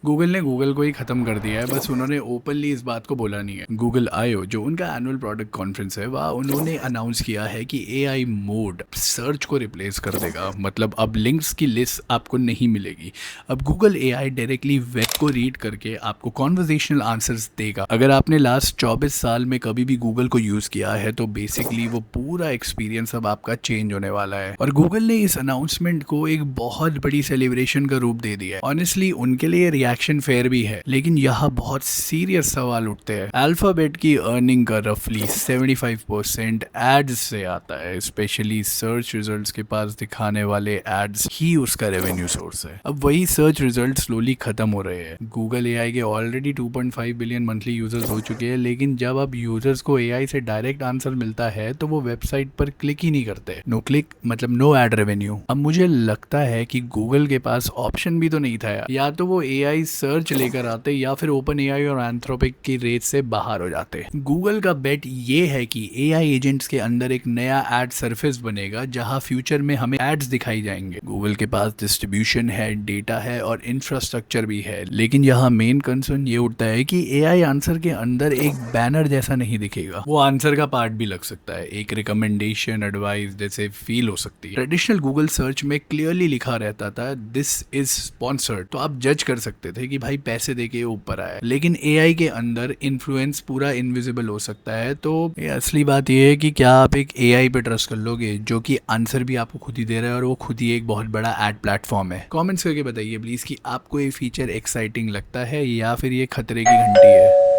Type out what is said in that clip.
Google ने Google को ही खत्म कर दिया है, बस उन्होंने ओपनली इस बात को बोला नहीं है। गूगल आईओ जो उनका एनुअल प्रोडक्ट कॉन्फ्रेंस है, वह उन्होंने अनाउंस किया है कि एआई मोड सर्च को रिप्लेस कर देगा। मतलब अब लिंक्स की लिस्ट आपको नहीं मिलेगी। अब गूगल एआई डायरेक्टली वेब को रीड करके आपको कॉन्वर्जेशनल आंसर्स देगा। अगर आपने लास्ट 24 साल में कभी भी गूगल को यूज किया है तो बेसिकली वो पूरा एक्सपीरियंस अब आपका चेंज होने वाला है। और गूगल ने इस अनाउंसमेंट को एक बहुत बड़ी सेलिब्रेशन का रूप दे दिया है। ऑनेस्टली उनके लिए रिएक्शन फेयर भी है, लेकिन यहाँ बहुत सीरियस सवाल उठते हैं। अल्फाबेट की अर्निंग का रफली 75% एड्स से आता है, स्पेशली सर्च रिजल्ट्स के पास दिखाने वाले एड्स ही उसका रेवेन्यू सोर्स है। अब वही सर्च रिजल्ट स्लोली खत्म हो रहे हैं। गूगल एआई के ऑलरेडी 2.5 बिलियन मंथली यूजर्स हो चुके हैं, लेकिन जब अब यूजर्स को एआई से डायरेक्ट आंसर मिलता है तो वो वेबसाइट पर क्लिक ही नहीं करते। नो क्लिक मतलब नो एड रेवेन्यू। अब मुझे लगता है कि गूगल के पास ऑप्शन भी तो नहीं था या तो वो एआई सर्च लेकर आते या फिर ओपन एआई और एंथ्रोपिक की रेस से बाहर हो जाते। गूगल का बेट ये है कि एआई एजेंट्स के अंदर एक नया एड सरफेस बनेगा जहां फ्यूचर में हमें एड्स दिखाई जाएंगे। गूगल के पास डिस्ट्रीब्यूशन है, डेटा है और इंफ्रास्ट्रक्चर भी है, लेकिन यहाँ मेन कंसर्न ये उठता है कि एआई आंसर के अंदर एक बैनर जैसा नहीं दिखेगा। वो आंसर का पार्ट भी लग सकता है, एक रिकमेंडेशन एडवाइस जैसे फील हो सकती है। ट्रेडिशनल गूगल सर्च में क्लियरली लिखा रहता था दिस इज स्पॉन्सर्ड, तो आप जज कर सकते थे कि भाई पैसे देके ऊपर आया। लेकिन एआई के अंदर इन्फ्लुएंस पूरा इनविजिबल हो सकता है। तो ये असली बात ये है कि क्या आप एक एआई पे ट्रस्ट कर लोगे जो कि आंसर भी आपको खुद ही दे रहा है और वो खुद ही एक बहुत बड़ा एड प्लेटफॉर्म है। कमेंट्स करके बताइए प्लीज कि आपको ये फीचर एक्साइटिंग लगता है या फिर ये खतरे की घंटी है।